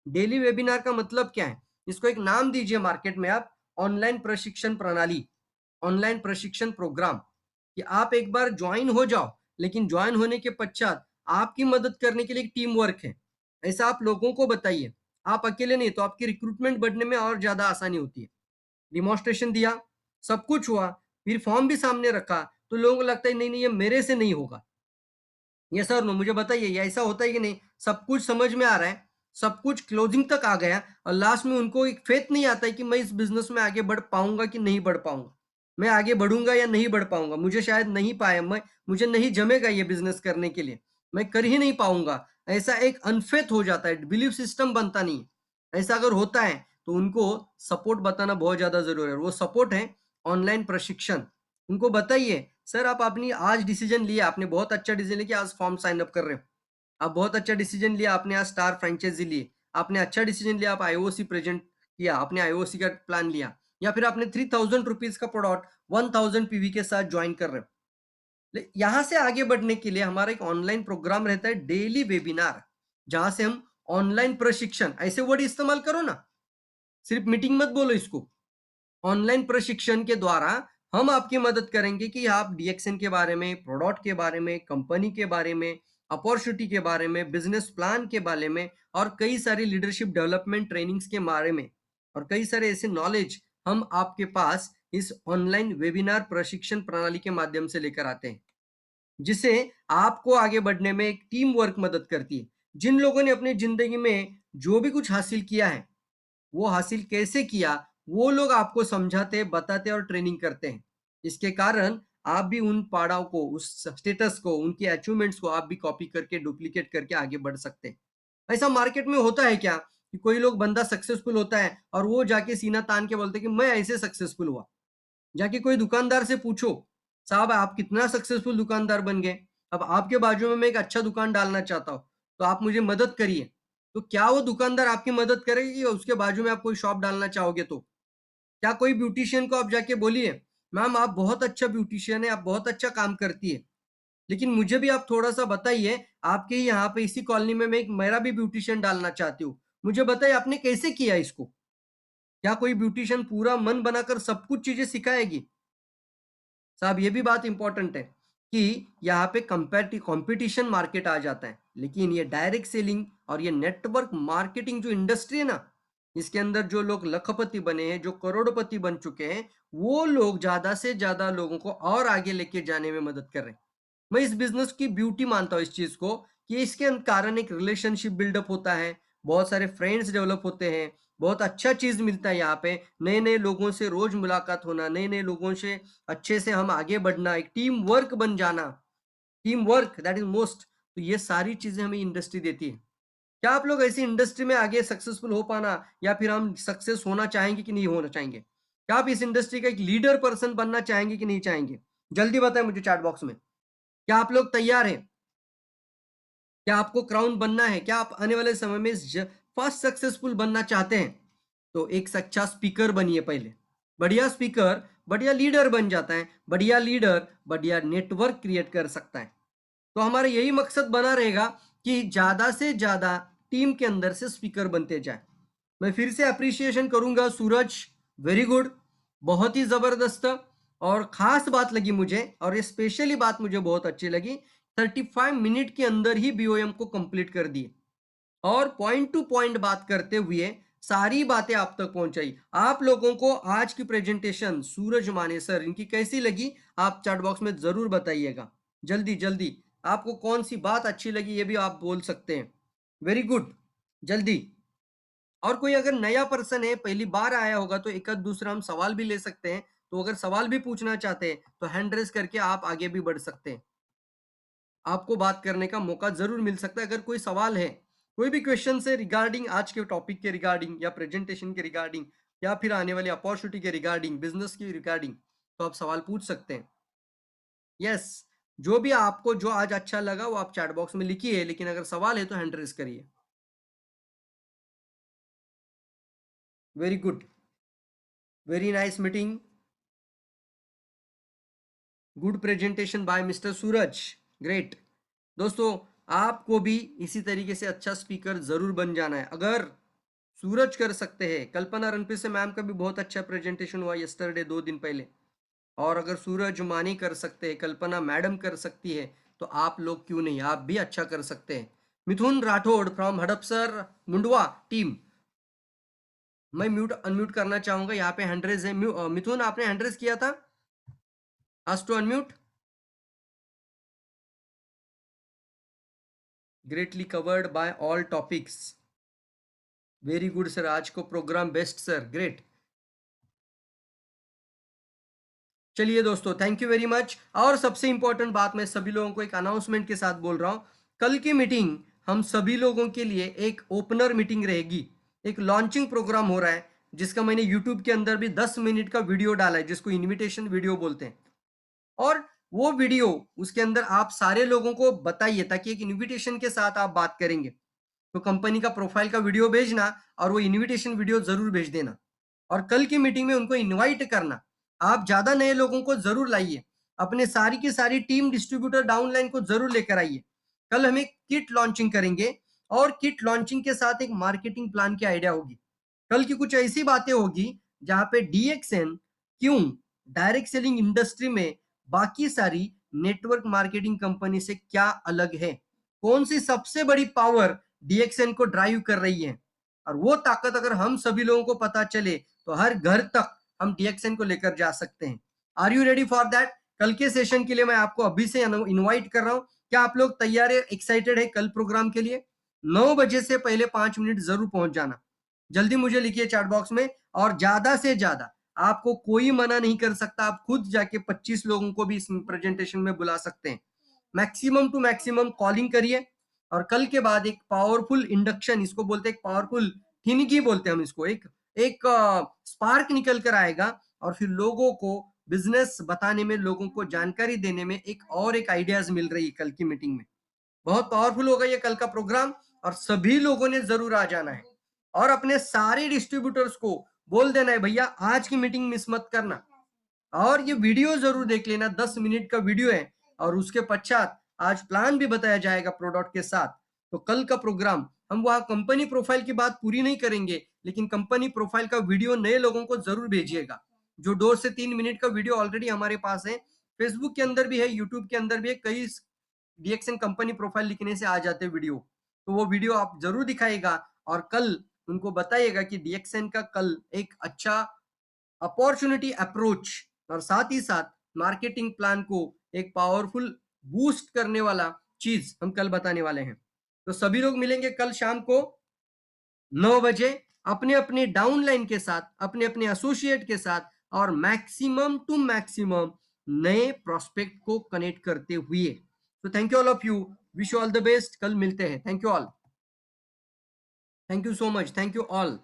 डेली वेबिनार का मतलब क्या है? इसको एक नाम दीजिए मार्केट में आप, ऑनलाइन प्रशिक्षण प्रणाली, ऑनलाइन प्रशिक्षण प्रोग्राम। कि आप एक बार ज्वाइन हो जाओ, लेकिन ज्वाइन होने के पश्चात आपकी मदद करने के लिए एक टीम वर्क है, ऐसा आप लोगों को बताइए। आप अकेले नहीं, तो आपकी रिक्रूटमेंट बढ़ने में और ज्यादा आसानी होती है। डिमॉन्स्ट्रेशन दिया, सब कुछ हुआ, फिर फॉर्म भी सामने रखा, तो लोगों को लगता है नहीं, नहीं ये मेरे से नहीं होगा। यस और नो मुझे बताइए ये ऐसा होता है कि नहीं? सब कुछ समझ में आ रहा है, सब कुछ क्लोजिंग तक आ गया और लास्ट में उनको एक फेथ नहीं आता है कि मैं इस बिज़नेस में आगे बढ़ पाऊँगा कि नहीं बढ़ पाऊँगा? मैं आगे बढ़ूँगा या नहीं बढ़ पाऊँगा? मुझे शायद नहीं पाया मुझे नहीं जमेगा ये बिज़नेस करने के लिए, मैं कर ही नहीं पाऊँगा। ऐसा एक अनफेथ हो जाता है, बिलीफ सिस्टम बनता नहीं है। ऐसा अगर होता है, तो उनको सपोर्ट बताना बहुत ज़्यादा ज़रूरी है। वो सपोर्ट है ऑनलाइन प्रशिक्षण। उनको बताइए, सर आप अपनी आज डिसीजन लिया, आपने बहुत अच्छा डिसीजन लिया कि आज फॉर्म साइन अप कर रहे हो। आप बहुत अच्छा डिसीजन लिया, आपने आज स्टार फ्रैंचाइज़ी ली। आपने अच्छा डिसीजन लिया, आप आईओसी प्रेज़ेंट किया, आपने आईओसी का प्लान लिया या फिर आपने ₹3000 का प्रोडक्ट 1000 पीवी के साथ जॉइन कर रहे हो। यहाँ से आगे बढ़ने के लिए हमारा एक ऑनलाइन प्रोग्राम रहता है डेली वेबिनार, जहाँ से हम ऑनलाइन प्रशिक्षण ऐसे वर्ड इस्तेमाल करो ना, सिर्फ मीटिंग मत बोलो इसको। ऑनलाइन प्रशिक्षण के द्वारा हम आपकी मदद करेंगे कि आप डीएक्सएन के बारे में, प्रोडक्ट के बारे में, कंपनी के बारे में, अपॉर्चुनिटी के बारे में, बिजनेस प्लान के बारे में और कई सारी लीडरशिप डेवलपमेंट ट्रेनिंग्स के बारे में और कई सारे ऐसे नॉलेज हम आपके पास इस ऑनलाइन वेबिनार प्रशिक्षण प्रणाली के माध्यम से लेकर आते हैं, जिससे आपको आगे बढ़ने में एक टीम वर्क मदद करती है। जिन लोगों ने अपनी जिंदगी में जो भी कुछ हासिल किया है, वो हासिल कैसे किया, वो लोग आपको समझाते, बताते और ट्रेनिंग करते हैं। इसके कारण आप भी उन पड़ाव को, उस स्टेटस को, उनकी अचीवमेंट्स को आप भी कॉपी करके, डुप्लीकेट करके आगे बढ़ सकते हैं। ऐसा मार्केट में होता है क्या कि कोई लोग बंदा सक्सेसफुल होता है और वो जाके सीना तान के बोलते हैं कि मैं ऐसे सक्सेसफुल हुआ। जाके कोई दुकानदार से पूछो, साहब आप कितना सक्सेसफुल दुकानदार बन गए? अब आपके बाजू में मैं एक अच्छा दुकान डालना चाहता हूँ, तो आप मुझे मदद करिए। तो क्या वो दुकानदार आपकी मदद करेगा कि उसके बाजू में आप कोई शॉप डालना चाहोगे तो? क्या कोई ब्यूटीशियन को आप जाके बोलिए, मैम आप बहुत अच्छा ब्यूटीशियन है, आप बहुत अच्छा काम करती है, लेकिन मुझे भी आप थोड़ा-सा बताइए, आपके यहाँ पे इसी कॉलोनी में मैं एक मेरा भी ब्यूटीशियन डालना चाहती हूँ। मुझे बताइए आपने कैसे किया इसको? क्या कोई ब्यूटीशियन पूरा मन बनाकर सब कुछ चीज़ें सिखाएगी? साहब ये भी बात इंपॉर्टेंट है कि यहाँ पे कंपटीशन मार्केट आ जाता है, लेकिन ये डायरेक्ट सेलिंग और ये नेटवर्क मार्केटिंग जो इंडस्ट्री है ना, इसके अंदर जो लोग लखपति बने हैं, जो करोड़पति बन चुके हैं, वो लोग ज्यादा से ज्यादा लोगों को और आगे लेके जाने में मदद कर रहे हैं। मैं इस बिजनेस की ब्यूटी मानता हूँ इस चीज को कि इसके कारण एक रिलेशनशिप बिल्डअप होता है, बहुत सारे फ्रेंड्स डेवलप होते हैं, बहुत अच्छा चीज मिलता है यहाँ पे, नए नए लोगों से रोज मुलाकात होना, नए नए लोगों से अच्छे से हम आगे बढ़ना, एक टीम वर्क बन जाना, team work that is most. तो ये सारी चीजें हमें इंडस्ट्री देती है। क्या आप लोग ऐसी इंडस्ट्री में आगे सक्सेसफुल हो पाना या फिर हम सक्सेस होना चाहेंगे कि नहीं होना चाहेंगे? क्या आप इस इंडस्ट्री का एक लीडर पर्सन बनना चाहेंगे कि नहीं चाहेंगे? जल्दी बताएं मुझे चैट बॉक्स में। क्या आप लोग तैयार हैं? क्या आपको क्राउन बनना है? क्या आप आने वाले समय में फास्ट सक्सेसफुल बनना चाहते हैं? तो एक अच्छा स्पीकर बनिए पहले। बढ़िया स्पीकर बढ़िया लीडर बन जाता है, बढ़िया लीडर बढ़िया नेटवर्क क्रिएट कर सकता है। तो हमारा यही मकसद बना रहेगा कि ज्यादा से ज्यादा टीम के अंदर से स्पीकर बनते जाए। मैं फिर से अप्रिशिएशन करूंगा सूरज, वेरी गुड, बहुत ही जबरदस्त। और खास बात लगी मुझे, और ये स्पेशली बात मुझे बहुत अच्छी लगी, 35 मिनट के अंदर ही बीओएम को कंप्लीट कर दिए और पॉइंट टू पॉइंट बात करते हुए सारी बातें आप तक पहुंचाई। आप लोगों को आज की प्रेजेंटेशन सूरज माने सर इनकी कैसी लगी, आप चैट बॉक्स में जरूर बताइएगा। जल्दी जल्दी आपको कौन सी बात अच्छी लगी ये भी आप बोल सकते हैं। वेरी गुड, जल्दी। और कोई अगर नया पर्सन है, पहली बार आया होगा, तो एक आध दूसरा हम सवाल भी ले सकते हैं। तो अगर सवाल भी पूछना चाहते हैं तो हैंड रेस करके आप आगे भी बढ़ सकते हैं, आपको बात करने का मौका जरूर मिल सकता है। अगर कोई सवाल है, कोई भी क्वेश्चन है रिगार्डिंग आज के टॉपिक के रिगार्डिंग या प्रेजेंटेशन के रिगार्डिंग या फिर आने वाली अपॉर्चुनिटी के रिगार्डिंग, बिजनेस की रिगार्डिंग, तो आप सवाल पूछ सकते हैं। यस, जो भी आपको जो आज अच्छा लगा वो आप चैट बॉक्स में लिखिए, लेकिन अगर सवाल है तो हैंड रेस करिए। Very good, very nice meeting, good presentation by mister Suraj, great. दोस्तों आपको भी इसी तरीके से अच्छा स्पीकर जरूर बन जाना है। अगर सूरज कर सकते हैं, कल्पना रणपीर से मैम का भी बहुत अच्छा प्रेजेंटेशन हुआ यस्टरडे 2 दिन पहले, और अगर सूरज मानी कर सकते हैं, कल्पना मैडम कर सकती है, तो आप लोग क्यों नहीं, आप भी अच्छा कर सकते हैं। मिथुन राठौड़ फ्रॉम हड़पसर मुंडवा टीम, मैं म्यूट अनम्यूट करना चाहूंगा, यहाँ पे हैंड रेज है। मिथुन आपने हैंड रेज किया था? Ask to unmute. Greatly covered by all topics. Very good sir. आज को प्रोग्राम बेस्ट सर. Great. चलिए दोस्तों, थैंक यू वेरी मच. और सबसे इंपॉर्टेंट बात, मैं सभी लोगों को एक अनाउंसमेंट के साथ बोल रहा हूं. कल की मीटिंग हम सभी लोगों के लिए एक ओपनर मीटिंग रहेगी. एक लॉन्चिंग प्रोग्राम हो रहा है जिसका मैंने यूट्यूब के अंदर भी 10 मिनट का वीडियो डाला है, जिसको इनविटेशन वीडियो बोलते हैं. और वो वीडियो, उसके अंदर आप सारे लोगों को बताइए, ताकि एक इनविटेशन के साथ आप बात करेंगे. तो कंपनी का प्रोफाइल का वीडियो भेजना और वो इनविटेशन वीडियो जरूर भेज देना. और कल की मीटिंग में उनको इनवाइट करना. आप ज्यादा नए लोगों को जरूर लाइए. अपने सारी की सारी टीम डिस्ट्रीब्यूटर डाउनलाइन को जरूर लेकर आइए. कल हम एक किट लॉन्चिंग करेंगे और किट लॉन्चिंग के साथ एक मार्केटिंग प्लान की आइडिया होगी. कल की कुछ ऐसी बातें होगी जहां पे डीएक्सएन क्यों डायरेक्ट सेलिंग इंडस्ट्री में बाकी सारी नेटवर्क मार्केटिंग कंपनी से क्या अलग है, कौन सी सबसे बड़ी पावर डीएक्सएन को ड्राइव कर रही है. और वो ताकत अगर हम सभी लोगों को पता चले तो हर घर तक हम डीएक्सएन को लेकर जा सकते हैं. Are you ready for that? कल के सेशन के लिए मैं आपको अभी से इनवाइट कर रहा हूं. क्या आप लोग तैयार है, एक्साइटेड है कल प्रोग्राम के लिए? 9 बजे से पहले 5 मिनट जरूर पहुंच जाना. जल्दी मुझे लिखिए चैट बॉक्स में. और ज्यादा से ज्यादा आपको कोई मना नहीं कर सकता. आप खुद जाके 25 लोगों को भी इस प्रेजेंटेशन में बुला सकते हैं. मैक्सिमम टू मैक्सिमम कॉलिंग करिए. और कल के बाद एक पावरफुल इंडक्शन, इसको बोलते हैं पावरफुल थिनकी बोलते हैं हम इसको, एक एक स्पार्क निकल कर आएगा. और फिर लोगों को बिजनेस बताने में, लोगों को जानकारी देने में एक आइडियाज मिल रही है कल की मीटिंग में. बहुत पावरफुल होगा ये कल का प्रोग्राम. और सभी लोगों ने जरूर आ जाना है. और अपने सारे डिस्ट्रीब्यूटर्स को बोल देना है, भैया आज की मीटिंग मिस मत करना. और ये वीडियो जरूर देख लेना, 10 मिनट का वीडियो है. और उसके पश्चात आज प्लान भी बताया जाएगा प्रोडक्ट के साथ. तो कल का प्रोग्राम हम वहां कंपनी प्रोफाइल की बात पूरी नहीं करेंगे, लेकिन कंपनी प्रोफाइल का वीडियो नए लोगों को जरूर भेजिएगा. जो 2 से 3 मिनट का वीडियो ऑलरेडी हमारे पास है, फेसबुक के अंदर भी है, यूट्यूब के अंदर भी है. कई डीएक्सएन कंपनी प्रोफाइल लिखने से आ जाते वीडियो. तो वो वीडियो आप जरूर दिखाएगा और कल उनको बताइएगा कि डीएक्सएन का कल एक अच्छा अपॉर्चुनिटी अप्रोच और साथ ही साथ मार्केटिंग प्लान को एक पावरफुल बूस्ट करने वाला चीज हम कल बताने वाले हैं. तो सभी लोग मिलेंगे कल शाम को 9 बजे अपने अपने डाउनलाइन के साथ, अपने अपने एसोसिएट के साथ, और मैक्सिमम टू मैक्सिमम नए प्रोस्पेक्ट को कनेक्ट करते हुए. तो thank you all of you. Wish you all the best. कल मिलते हैं. Thank you all. Thank you so much. Thank you all.